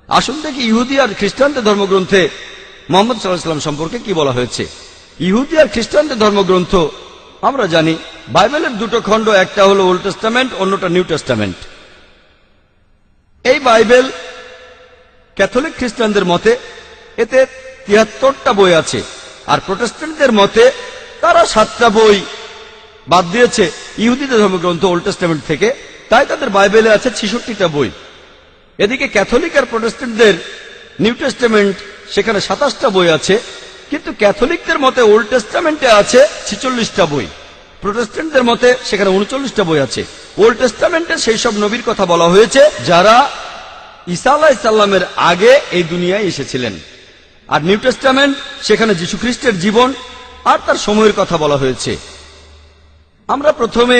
আসুন দেখি ইহুদি আর খ্রিস্টানদের ধর্মগ্রন্থে মুহাম্মদ সাল্লাল্লাহু আলাইহি ওয়াসাল্লাম সম্পর্কে কি বলা হয়েছে। ইহুদি আর খ্রিস্টানদের ধর্মগ্রন্থ আমরা জানি বাইবেলের দুটো খণ্ড, একটা হলো ওল্ড টেস্টামেন্ট, অন্যটা নিউ টেস্টামেন্ট। এই বাইবেল ক্যাথলিক খ্রিস্টানদের মতে এতে ৭৩টা বই আছে, আর প্রোটেস্ট্যান্টদের মতে তারা 7টা বই বাদ দিয়েছে ইহুদিদের ধর্মগ্রন্থ ওল্ড টেস্টামেন্ট থেকে, তাই তাদের বাইবেলে আছে ৬৬টা বই। এদিকে ক্যাথলিক আর প্রোটেস্ট্যান্টদের নিউ টেস্টামেন্ট, সেখানে ২৭টা বই আছে, কিন্তু ক্যাথলিকদের মতে ওল্ড টেস্টামেন্টে আছে ৪৬টা বই, প্রোটেস্ট্যান্টদের মতে সেখানে ৩৯টা বই আছে। ওল্ড টেস্টামেন্টে সেই সব নবীর কথা বলা হয়েছে যারা ঈসা আলাইহিস সালামের আগে এই দুনিয়ায় এসেছিলেন, আর নিউ টেস্টামেন্ট সেখানে যীশু খ্রিস্টের জীবন আর তার সময়ের কথা বলা হয়েছে। আমরা প্রথমে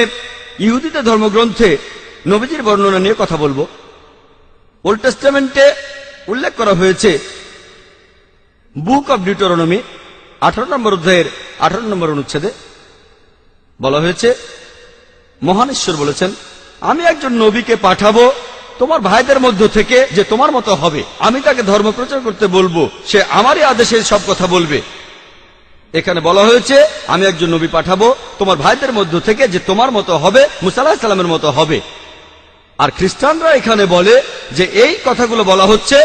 ইহুদিদের ধর্মগ্রন্থে নবীজির বর্ণনা নিয়ে কথা বলবো। ওল্ড টেস্টামেন্টে উল্লেখ করা হয়েছে বুক অব ডিউটেরোনমি 18 নম্বর অধ্যায়ের 18 নম্বর অনুচ্ছেদে বলা হয়েছে, মহান ঈশ্বর বলেছেন, আমি একজন নবীকে পাঠাবো তোমার ভাইদের মধ্য থেকে যে তোমার মতো হবে, আমি তাকে ধর্ম প্রচার করতে বলবো, সে আমারই আদেশে সব কথা বলবে। এখানে বলা হয়েছে আমি একজন নবী পাঠাবো তোমার ভাইদের মধ্য থেকে যে তোমার মতো হবে, মুসা আলাইহিস সালামের মতো হবে। আর খ্রিস্টানরা এখানে বলে যে এই কথাগুলো বলা হচ্ছে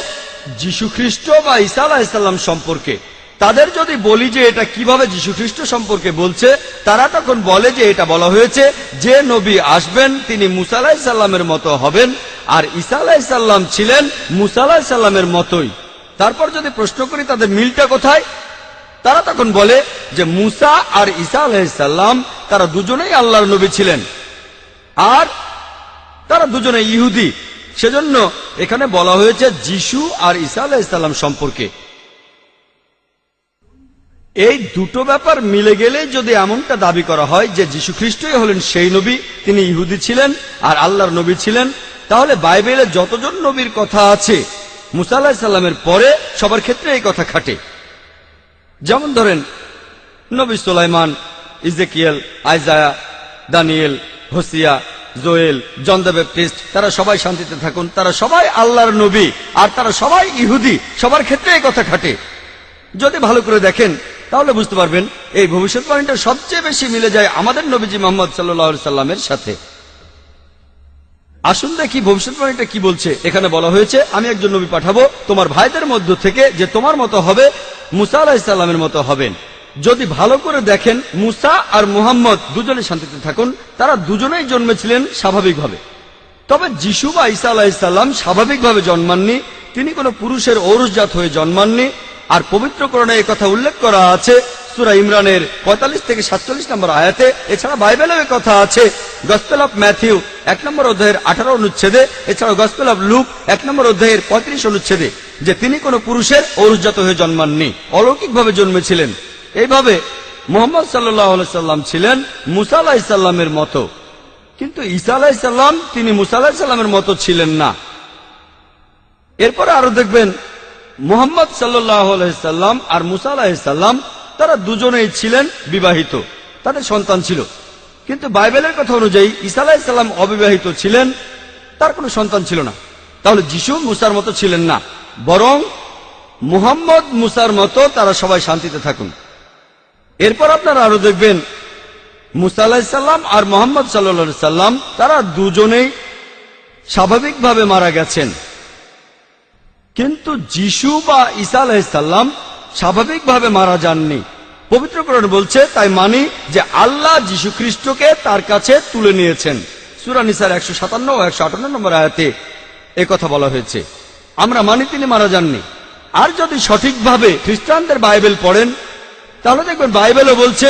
যীশু খ্রিস্ট বা ঈসা আলাইহিস সালাম সম্পর্কে। তাদের যদি বলি যে এটা কিভাবে যীশু খ্রিস্ট সম্পর্কে বলছে, তারা তখন বলে যে এটা বলা হয়েছে যে নবী আসবেন তিনি মুসা আলাইহিস সালামের মতো হবেন, আর ঈসা আলাইহিস সালাম ছিলেন মুসা আলাইহিস সালামের মতোই। তারপর যদি প্রশ্ন করি তাদের মিলটা কোথায়, তারা তখন বলে যে মুসা আর ঈসা আলাইহিস সালাম তারা দুজনেই আল্লাহর নবী ছিলেন, আর তারা দুজনে ইহুদি। সেজন্য এখানে বলা হয়েছে যীশু আর ঈসা আলাইহিস সালাম সম্পর্কে। এই দুটো ব্যাপার মিলে গেলে যদি এমনটা দাবি করা হয় যে যীশু খ্রিস্টই হলেন সেই নবী, তিনি ইহুদি ছিলেন আর আল্লাহর নবী ছিলেন, তাহলে বাইবেলে যতজন নবীর কথা আছে মুসা আলাইহিস সালামের পরে সবার ক্ষেত্রে এই কথা খাটে। যেমন ধরেন নবী সুলাইমান, Ezekiel, Isaiah, Daniel, Hosea, Joel, John the Baptist, তারা সবাই শান্তিতে থাকুন, তারা সবাই আল্লাহর নবী আর তারা সবাই ইহুদি, সবার ক্ষেত্রে এই কথা খাটে। যদি ভালো করে দেখেন তাহলে বুঝতে পারবেন এই ভবিষ্যৎবাণীটা সবচেয়ে বেশি মিলে যায় আমাদের নবীজি মুহাম্মদ সাল্লাল্লাহু আলাইহি সাল্লামের সাথে। আসুন দেখি ভবিষ্যৎবাণীটা কি বলছে। এখানে বলা হয়েছে আমি একজন নবী পাঠাবো তোমার ভাইদের মধ্য থেকে যে তোমার মতো হবে, মুসা আলাইহিস সালামের মতো হবেন। যদি ভালো করে দেখেন মুসা আর মুহাম্মদ দুজনে শান্তিতে থাকুন, তারা দুজনেই জন্মেছিলেন স্বাভাবিকভাবে। তবে যীশু বা ঈসা আলাইহিস সালাম স্বাভাবিকভাবে জন্মাননি, তিনি কোনো পুরুষের ঔরসজাত হয়ে জন্মাননি। আর পবিত্র কোরআনে এই কথা উল্লেখ করা আছে সূরা ইমরানের 45 থেকে 47 নম্বর আয়াতে। এছাড়া বাইবেলেও এই কথা আছে গসপেল অফ ম্যাথিউ 1 নম্বর অধ্যায়ের 18 অনুচ্ছেদে, এছাড়াও গসপেল অফ লুক 1 নম্বর অধ্যায়ের 35 অনুচ্ছেদে, যে তিনি কোনো পুরুষের ঔরসজাত হয়ে জন্মাননি, অলৌকিকভাবে জন্মেছিলেন। এইভাবে মুহাম্মদ সাল্লাল্লাহু আলাইহি সাল্লাম ছিলেন মুসা আলাইহিস সালামের মতো, কিন্তু ঈসা আলাইহিস সালাম তিনি মুসা আলাইহিস সালামের মতো ছিলেন না। এরপরে আরো দেখবেন মুহাম্মদ সাল্লাল্লাহু আলাইহি সাল্লাম আর মুসা আলাইহিস সালাম তারা দুজনেই ছিলেন বিবাহিত, তাদের সন্তান ছিল। কিন্তু বাইবেলের কথা অনুযায়ী ঈসা আলাইহিস সালাম অবিবাহিত ছিলেন, তার কোনো সন্তান ছিল না। তাহলে যিশু মুসার মতো ছিলেন না, বরং মুহাম্মদ মুসার মতো তারা সবাই শান্তিতে থাকুন। এরপর আপনারা আরো দেখবেন মুসা আলাইহিস সালাম আর মুহাম্মদ সাল্লাল্লাহু আলাইহি সাল্লাম তারা দুজনেই স্বাভাবিকভাবে মারা গেছেন, কিন্তু যিশু বা ঈসা আলাইহিস সালাম স্বাভাবিকভাবে মারা যাননি। পবিত্র কোরআন বলছে তাই মানি যে আল্লাহ যীশু খ্রিস্টকে তার কাছে তুলে নিয়েছেন। সূরা নিসার 157 ও 158 নম্বর আয়াতে একথা বলা হয়েছে। আমরা মানি তিনি মারা যাননি। আর যদি সঠিকভাবে খ্রিস্টানদের বাইবেল পড়েন তাহলে দেখবেন বাইবেলও বলছে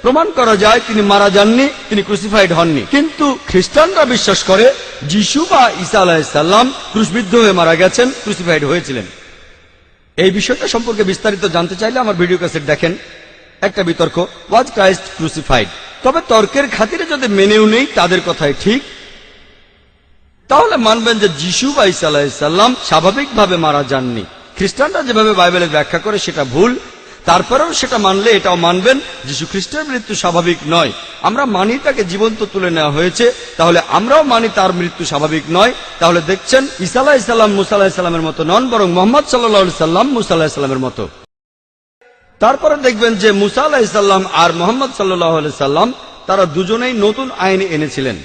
প্রমাণ করা যায় তিনি মারা যাননি, তিনি ক্রুসিফাইড হননি। কিন্তু খ্রিস্টানরা বিশ্বাস করে যিশু বা ঈসা আলাইহিস সালাম ক্রুশবিদ্ধ হয়ে মারা গেছেন, ক্রুসিফাইড হয়েছিলেন। এই বিষয়টা সম্পর্কে বিস্তারিত জানতে চাইলে আমার ভিডিও ক্যাসেট দেখেন। একটা বিতর্ক, ওয়াজ ক্রাইস্ট ক্রুসিফাইড? তবে তর্কের খাতিরে যদি মেনেও নেই তাদের কথাই ঠিক, তাহলে মানবেন যে যিশু বা ঈসা আলাইহিস সালাম স্বাভাবিকভাবে মারা যাননি। খ্রিস্টানরা যেভাবে বাইবেলের ব্যাখ্যা করে সেটা ভুল। তারপরেও সেটা মানলে এটাও মানবেন যীশু খ্রিস্টের মৃত্যু স্বাভাবিক নয়। আমরা মানি তাকে জীবন্ত তুলে নেওয়া হয়েছে, তাহলে আমরাও মানি তার মৃত্যু স্বাভাবিক নয়। তাহলে দেখছেন ঈসা আলাইহিস সালাম মুসা আলাইহিস সালামের মতো নন, বরং মুহাম্মদ সাল্লাল্লাহু আলাইহি সাল্লাম মুসা আলাইহিস সালামের মতো। তারপরে দেখবেন যে মুসা আলাইহিস সালাম আর মুহাম্মদ সাল্লাল্লাহু আলাইহি সাল্লাম তারা দুজনেই নতুন আইন এনেছিলেন।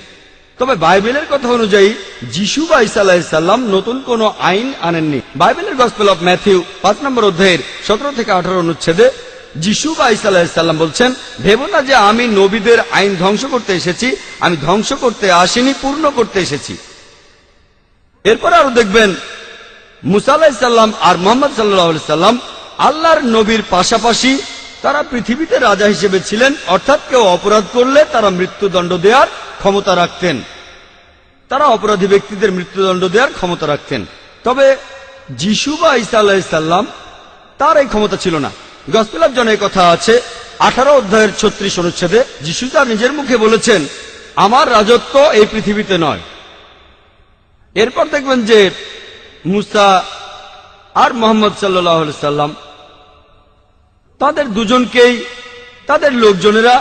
তবে বাইবেলের কথা অনুযায়ী যিশু বা ঈসা আলাইহিস সালাম নতুন কোন আইন আনেননি। বাইবেলের গসপেল অফ ম্যাথিউ 5 নম্বর অধ্যায়ের 17 থেকে 18 অনুচ্ছেদে যিশু বা ঈসা আলাইহিস সালাম বলছেন, ভেবো না যে আমি নবীদের আইন ধ্বংস করতে এসেছি, আমি ধ্বংস করতে আসিনি, পূর্ণ করতে এসেছি। এরপর আরো দেখবেন মুসা আলাইহিস সালাম আর মুহাম্মদ সাল্লাল্লাহু আলাইহি সাল্লাম আল্লাহর নবীর পাশাপাশি তারা পৃথিবীতে রাজা হিসেবে ছিলেন, অর্থাৎ কেউ অপরাধ করলে তারা মৃত্যুদণ্ড দেওয়ার ক্ষমতা রাখতেন, তারা অপরাধী ব্যক্তিদের মৃত্যুদণ্ড দেওয়ার ক্ষমতা রাখতেন। তবে যিশু বা ঈসা আলাইহিস সালাম তার এই ক্ষমতা ছিল না। গসপেল অফ জনের কথা আছে 18 অধ্যায়ের 36 অনুচ্ছেদে যিশু তার নিজের মুখে বলেছেন, আমার রাজত্ব এই পৃথিবীতে নয়। এরপর দেখবেন যে মুসা আর মুহাম্মদ সাল্লাল্লাহু আলাইহি সাল্লাম তাদের দুজনকেই তাদের লোকজনেরা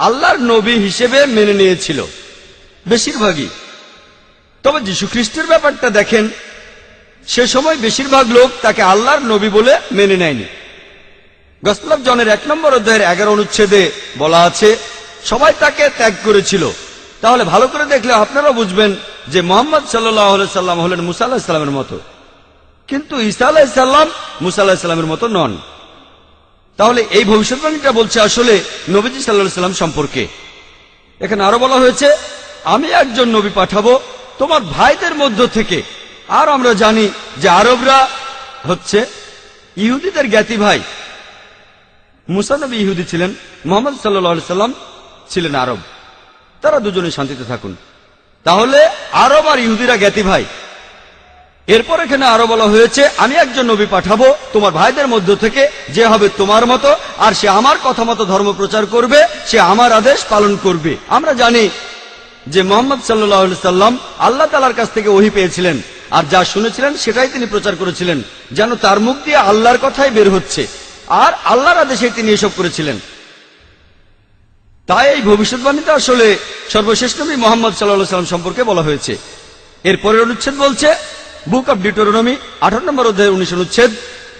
আল্লাহর নবী হিসেবে মেনে নিয়েছিল, বেশিরভাগই। তবে যীশু খ্রিস্টের ব্যাপারটা দেখেন, সে সময় বেশিরভাগ লোক তাকে আল্লাহর নবী বলে মেনে নেয়নি। গসপেল অফ জনের 1 নম্বর অধ্যায়ের 11 অনুচ্ছেদে বলা আছে, সবাই তাকে ত্যাগ করেছিল। তাহলে ভালো করে দেখলে আপনারা বুঝবেন যে মুহাম্মদ সাল্লাল্লাহু আলাইহি সাল্লাম হলেন মুসা আলাইহিস সালামের মতো, কিন্তু ঈসা আলাইহিস সালাম মুসা আলাইহিস সালামের মতো নন। তাহলে এই ভবিষ্যৎবাণীটা বলছে আসলে নবীজি সাল্লাল্লাহু আলাইহি সাল্লাম সম্পর্কে। এখানে আরো বলা হয়েছে, আমি একজন নবী পাঠাবো তোমার ভাইদের মধ্য থেকে। আর আমরা জানি যে আরবরা হচ্ছে ইহুদিদের জ্ঞাতি ভাই। মুসা নবী ইহুদি ছিলেন, মুহাম্মদ সাল্লাল্লাহু আলাইহি সাল্লাম ছিলেন আরব। তারা দুজনে শান্তিতে থাকুন। তাহলে আরব আর ইহুদিরা জ্ঞাতি ভাই। এরপর এখানে আরো বলা হয়েছে, আমি একজন নবী পাঠাবো তোমার ভাইদের মধ্য থেকে, যে হবে তোমার মতো, আর সে আমার কথা মতো ধর্ম প্রচার করবে, সে আমার আদেশ পালন করবে। আমরা জানি যে মুহাম্মদ সাল্লাল্লাহু আলাইহি সাল্লাম আল্লাহ তাআলার কাছ থেকে ওহী পেয়েছিলেন, আর যা শুনেছিলেন সেটাই তিনি প্রচার করেছিলেন, যেন তার মুখ দিয়ে আল্লাহর কথাই বের হচ্ছে, আর আল্লাহর আদেশে তিনি এসব করেছিলেন। তাই এই ভবিষ্যৎবাণীতে আসলে সর্বশেষ নবী মুহাম্মদ সাল্লাল্লাহু আলাইহি সাল্লাম সম্পর্কে বলা হয়েছে। এরপরের অনুচ্ছেদ বলছে, বুক অব ডিউটেরোনমি 18 নম্বর অধ্যায়ের 19 অনুচ্ছেদ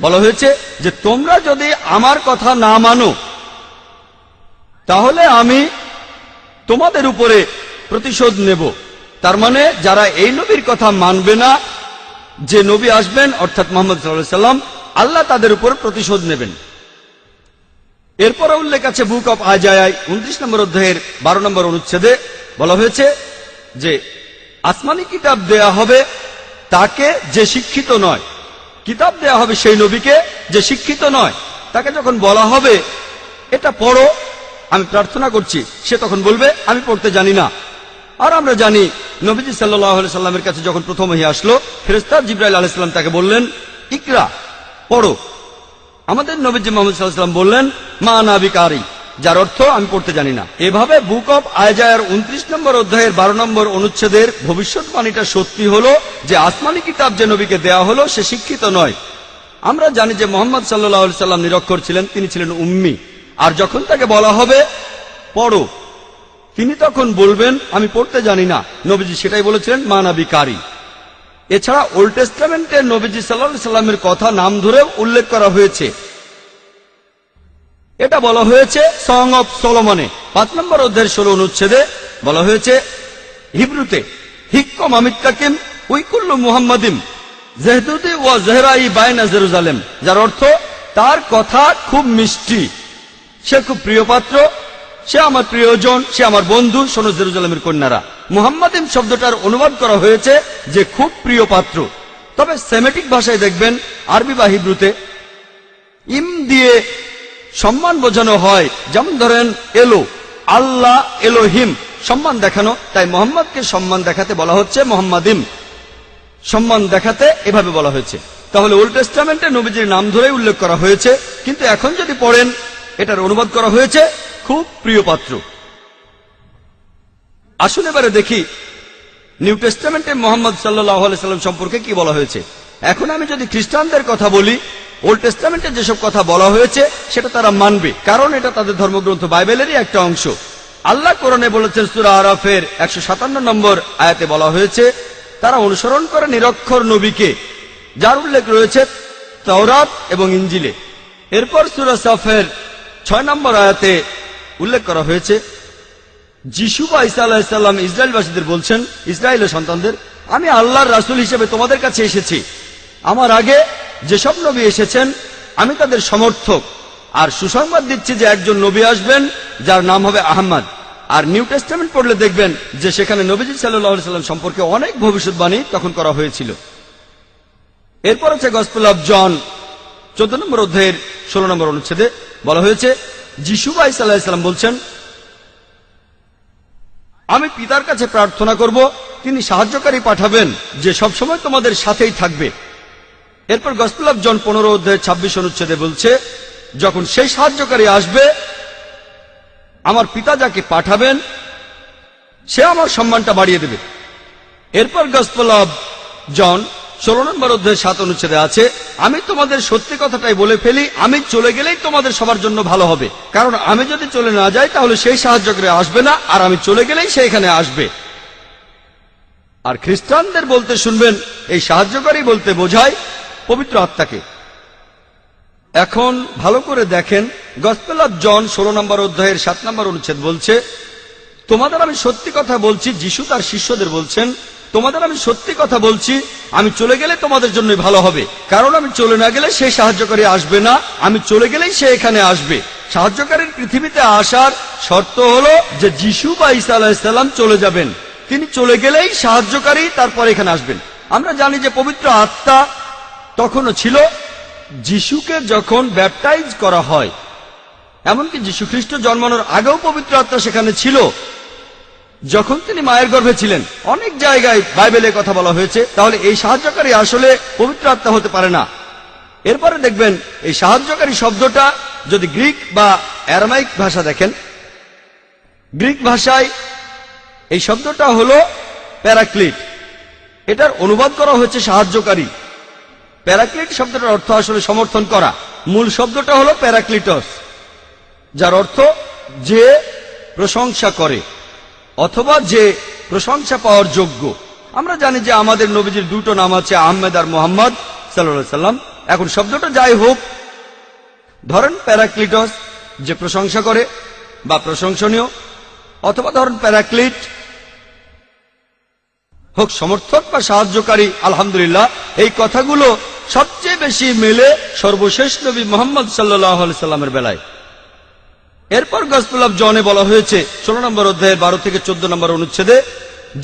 বলা হয়েছে যে তোমরা যদি আমার কথা না মানো তাহলে আমি তোমাদের উপরে প্রতিশোধ নেব। তার মানে যারা এই নবীর কথা মানবে না, যে নবী আসবেন অর্থাৎ মুহাম্মদ সাল্লাল্লাহু আলাইহি সাল্লাম, আল্লাহ তাদের উপর প্রতিশোধ নেবেন। এরপরে উল্লেখ আছে বুক অব আইজায়ায় 29 নম্বর অধ্যায়ের 12 নম্বর অনুচ্ছেদে বলা হয়েছে যে আসমানি কিতাব দেয়া হবে তাকে যে শিক্ষিত নয়। কিতাব দেয়া হবে সেই নবীকে যে শিক্ষিত নয়। তাকে যখন বলা হবে এটা পড়ো, আমি প্রার্থনা করছি, সে তখন বলবে আমি পড়তে জানি না। আর আমরা জানি নবীজি সাল্লাল্লাহু আলাইহি সাল্লামের কাছে যখন প্রথম ওহী আসলো, ফেরেশতা জিবরাইল আলাইহিস সালাম তাকে বললেন ইকরা, পড়ো। আমাদের নবীজি মুহাম্মদ সাল্লাল্লাহু আলাইহি সাল্লাম বললেন মা আনা বিকারি, যার অর্থ আমি পড়তে জানি না। এভাবে বুক অব আইজায়ার 29 নম্বর অধ্যায়ের 12 নম্বর অনুচ্ছেদের ভবিষ্যৎবাণীটা সত্যি হলো যে আসমানি কিতাব যে নবীকে দেয়া হলো সে শিক্ষিত নয়। আমরা জানি যে মুহাম্মদ সাল্লাল্লাহু আলাইহি সাল্লাম নিরক্ষর ছিলেন, তিনি ছিলেন উম্মি। আর যখন তাকে বলা হবে পড়ো, তিনি তখন বলবেন আমি পড়তে জানি না। নবীজি সেটাই বলেছিলেন মা আনা বিকারি। এছাড়া ওল্ড টেস্টামেন্টে নবীজি সাল্লাল্লাহু আলাইহি সাল্লামের কথা নাম ধরেও উল্লেখ করা হয়েছে। এটা বলা হয়েছে সং অফ সলোমনে 5 নম্বর অধ্যায়ের 16 অনুচ্ছেদে বলা হয়েছে হিব্রুতে হিক্কম আমিত্তাকিম উইকুল্লু মুহাম্মাদিম জেহদুদি ওয়া জেহরাই বাইনা জেরুজালেম, যার অর্থ তার কথা খুব মিষ্টি, সে খুব প্রিয় পাত্র, সে আমার প্রিয়জন, সে আমার বন্ধু, শোনো জেরুজালেমের কন্যারা। মুহাম্মাদিম শব্দটার অনুবাদ করা হয়েছে যে খুব প্রিয় পাত্র। তবে সেমেটিক ভাষায় দেখবেন আরবি বা হিব্রুতে ইম দিয়ে সম্মান বোঝানো হয়। যেমন ধরেন এলো, আল্লাহ এলোহিম, সম্মান দেখানো, তাই মোহাম্মদকে সম্মান দেখাতে বলা হচ্ছে মোহাম্মদিম, সম্মান দেখাতে এভাবে বলা হয়েছে। তাহলে ওল্ড টেস্টামেন্টে নবীজির নাম ধরেই উল্লেখ করা হয়েছে, কিন্তু এখন যদি পড়েন এটার অনুবাদ করা হয়েছে খুব প্রিয় পাত্র। আসুন এবারে দেখি নিউ টেস্টামেন্টে মোহাম্মদ সাল্লাল্লাহু আলাইহি সাল্লাম সম্পর্কে কি বলা হয়েছে। এখন আমি যদি খ্রিস্টানদের কথা বলি ওল্ড টেস্টামেন্টে যেসব কথা বলা হয়েছে সেটা তারা মানবে, কারণ এটা তাদের ধর্মগ্রন্থ বাইবেলেরই একটা অংশ। আল্লাহ কোরআনে বলেছেন, সূরা আরাফের 157 নম্বর আয়াতে বলা হয়েছে, তারা অনুসরণ করে নিরক্ষর নবীকে, যার উল্লেখ রয়েছে তাওরাত এবং ইঞ্জিলে। এরপর সূরা সাফের 6 নম্বর আয়াতে উল্লেখ করা হয়েছে, যিশু বা ঈসা আলাইহিস সালাম ইসরায়েলবাসীদের বলছেন, ইসরায়েলের সন্তানদের, আমি আল্লাহর রাসূল হিসেবে তোমাদের কাছে এসেছি। আমার আগে যেসব নবী এসেছেন আমি তাদের সমর্থক, আর সুসংবাদ দিচ্ছি যে একজন নবী আসবেন যার নাম হবে আহমদ। আর নিউ টেস্টামেন্ট পড়লে দেখবেন যে সেখানে নবীজি সাল্লাল্লাহু আলাইহি সাল্লাম সম্পর্কে অনেক ভবিষ্যৎবাণী তখন করা হয়েছিল। এরপর আছে গসপেল অফ জন 14 নম্বর অধ্যায়ের 16 নম্বর অনুচ্ছেদে বলা হয়েছে, যিশু বা ঈসা আলাইহিস সালাম বলছেন, আমি পিতার কাছে প্রার্থনা করব, তিনি সাহায্যকারী পাঠাবেন যে সবসময় তোমাদের সাথেই থাকবে। এরপর গসপেল অফ জন 15 অধ্যায়ের 26 অনুচ্ছেদে বলছে, যখন সেই সাহায্যকারী আসবে আমার পিতা যাকে পাঠাবেন সে আমার সম্মানটা বাড়িয়ে দেবে। এরপর গসপেল অফ জন 16 নম্বর অধ্যায়ের 7 অনুচ্ছেদে আছে, আমি তোমাদের সত্যি কথাটাই বলে ফেলি, আমি চলে গেলেই তোমাদের সবার জন্য ভালো হবে, কারণ আমি যদি চলে না যাই তাহলে সেই সাহায্যকারী আসবে না, আর আমি চলে গেলেই সে এখানে আসবে। আর খ্রিস্টানদের বলতে শুনবেন, এই সাহায্যকারী বলতে বোঝায় পবিত্র আত্মাকে। এখন ভালো করে দেখেন, গসপেল অফ জন 16 নম্বর অধ্যায়ের 7 নম্বর অনুচ্ছেদ বলছে, তোমাদের আমি সত্যি কথা বলছি, যিশু তার শিষ্যদের বলছেন, তোমাদের আমি সত্যি কথা বলছি, আমি চলে গেলে তোমাদের জন্যই ভালো হবে, কারণ আমি চলে না গেলে সেই সাহায্যকারী আসবে না, আমি চলে গেলেই সে এখানে আসবে। সাহায্যকারীর পৃথিবীতে আসার শর্ত হলো যে যিশু বা ঈসা আলাইহিস সালাম চলে যাবেন, তিনি চলে গেলেই সাহায্যকারী তারপর এখানে আসবেন। আমরা জানি যে পবিত্র আত্মা তখনও ছিল যিশুকে যখন ব্যাপটাইজ করা হয়, এমনকি যীশু খ্রিস্ট জন্মানোর আগেও পবিত্র আত্মা সেখানে ছিল যখন তিনি মায়ের গর্ভে ছিলেন। অনেক জায়গায় বাইবেলে কথা বলা হয়েছে, তাহলে এই সাহায্যকারী আসলে পবিত্র আত্মা হতে পারে না। এরপরে দেখবেন এই সাহায্যকারী শব্দটা যদি গ্রিক বা অ্যারামাইক ভাষা দেখেন, গ্রিক ভাষায় এই শব্দটা হলো প্যারাক্লিট, এটার অনুবাদ করা হয়েছে সাহায্যকারী। প্যারাক্লিট শব্দটার অর্থ আসলে সমর্থন করা। মূল শব্দটা হলো প্যারাক্লিটস, যার অর্থ যে প্রশংসা করে অথবা যে প্রশংসা পাওয়ার যোগ্য। আমরা জানি যে আমাদের নবীজির দুটো নাম আছে, আহমেদ আর মোহাম্মদ সাল্লাল্লাহু আলাইহি সাল্লাম। এখন শব্দটা যাই হোক, ধরেন প্যারাক্লিটস যে প্রশংসা করে বা প্রশংসনীয়, অথবা ধরেন প্যারাক্লিট হোক সমর্থক বা সাহায্যকারী। আলহামদুলিল্লাহ, এই কথাগুলো সবচেয়ে বেশি মেলে সর্বশেষ নবী মুহাম্মদ সাল্লাল্লাহু আলাইহি সাল্লামের বেলায়। এরপর গসপেল অফ জনে বলা হয়েছে 16 নম্বর অধ্যায়ের 12 থেকে 14 নম্বর অনুচ্ছেদে,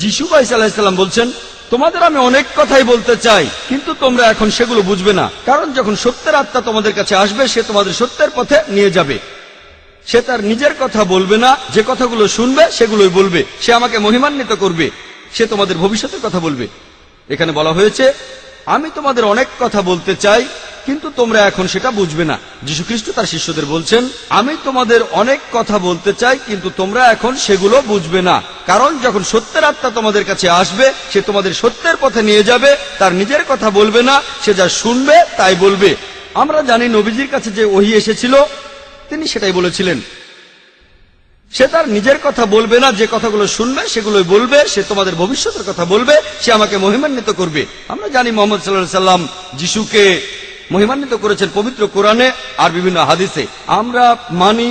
যিশু ঈসা আলাইহিস সালাম বলছেন, তোমাদের আমি অনেক কথাই বলতে চাই, কিন্তু তোমরা এখন সেগুলো বুঝবে না, কারণ যখন সত্যের আত্মা তোমাদের কাছে আসবে সে তোমাদের সত্যের পথে নিয়ে যাবে। সে তার নিজের কথা বলবে না, যে কথাগুলো শুনবে সেগুলোই বলবে, সে আমাকে মহিমান্বিত করবে, সে তোমাদের ভবিষ্যতের কথা বলবে। এখানে বলা হয়েছে, আমি তোমাদের অনেক কথা বলতে চাই, কিন্তু তোমরা এখন সেটা বুঝবে না। যীশু খ্রিস্ট তার শিষ্যদের বলছেন, আমি তোমাদের অনেক কথা বলতে চাই, কিন্তু তোমরা এখন সেগুলো বুঝবে না, কারণ যখন সত্যের আত্মা তোমাদের কাছে আসবে সে তোমাদের সত্যের পথে নিয়ে যাবে, তার নিজের কথা বলবে না, সে যা শুনবে তাই বলবে। আমরা জানি নবীজির কাছে যে ওহী এসেছিল তিনি সেটাই বলেছিলেন, সে তার নিজের কথা বলবে না, যে কথাগুলো শুনবে সেগুলোই বলবে, সে তোমাদের ভবিষ্যতের কথা বলবে, সে আমাকে মহিমান্বিত করবে। আমরা জানি মুহাম্মদ সাল্লাল্লাহু আলাইহি সাল্লাম যিশুকে মহিমান্বিত করেছেন পবিত্র কোরআনে আর বিভিন্ন হাদিসে। আমরা মানি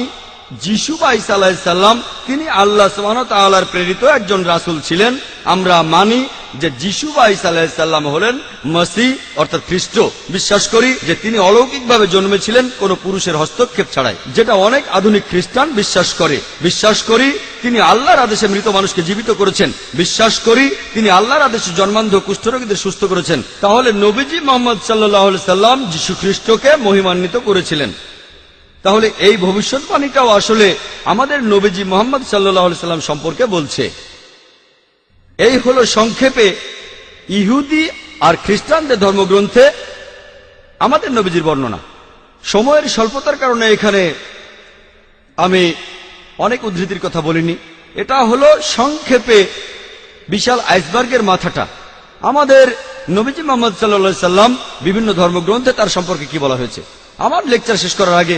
যিশু ঈসা আলাইহিস সালাম তিনি আল্লাহ সুবহানাহু ওয়া তাআলার প্রেরিত একজন রাসূল ছিলেন। আমরা মানি যে যিশু ঈসা আলাইহিস সালাম হলেন মসিহ অর্থাৎ খ্রিস্ট। বিশ্বাস করি যে তিনি অলৌকিকভাবে জন্মেছিলেন কোনো পুরুষের হস্তক্ষেপ ছাড়াই, যেটা অনেক আধুনিক খ্রিস্টান বিশ্বাস করে। বিশ্বাস করি তিনি আল্লাহর আদেশে মৃত মানুষকে জীবিত করেছেন। বিশ্বাস করি তিনি আল্লাহর আদেশে জন্মান্ধ কুষ্ঠরোগীদের সুস্থ করেছেন। তাহলে নবীজি মুহাম্মদ সাল্লাল্লাহু আলাইহি সাল্লাম যিশু খ্রিস্টকে মহিমান্বিত করেছিলেন। তাহলে এই ভবিষ্যৎবাণীটাও আসলে আমাদের নবীজি মুহাম্মদ সাল্লাল্লাহু আলাইহি সাল্লাম সম্পর্কে বলছে। এই হলো সংক্ষেপে ইহুদি আর খ্রিস্টানদের ধর্মগ্রন্থে আমাদের নবীজির বর্ণনা। সময়ের স্বল্পতার কারণে এখানে আমি অনেক উদ্ধৃতির কথা বলিনি। এটা হলো সংক্ষেপে বিশাল আইসবার্গের মাথাটা। আমাদের নবীজি মুহাম্মদ সাল্লাল্লাহু আলাইহি সাল্লাম বিভিন্ন ধর্মগ্রন্থে তার সম্পর্কে কি বলা হয়েছে। আমার লেকচার শেষ করার আগে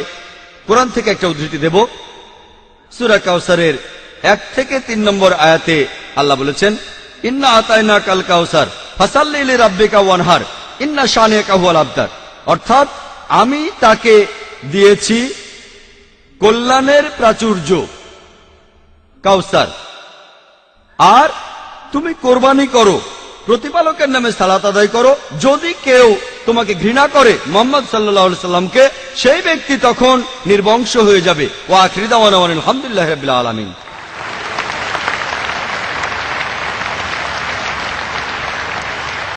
কোরআন থেকে একটা উদ্ধৃতি দেব। সূরা কাউসারের 1 থেকে 3 নম্বর আয়াতে আল্লাহ বলেছেন, ইন্না আতাইনাকাল কাউসার ফাসাল্লি লিরাব্বিকা ওয়ানহার ইন্না শানিয়াকা হুয়াল আবতার। অর্থাৎ আমি তাকে দিয়েছি কল্যাণের প্রাচুর্য কাউসার, আর তুমি কোরবানি করো, প্রতিপালকের নামে সালাত আদায় করো। যদি কেউ তোমাকে ঘৃণা করে মুহাম্মদ সাল্লাল্লাহু আলাইহি সাল্লামকে, সেই ব্যক্তি তখন নির্বংশ হয়ে যাবে। ওয়া আখিরু দাওয়ানা আলহামদুলিল্লাহি রাব্বিল আলামিন।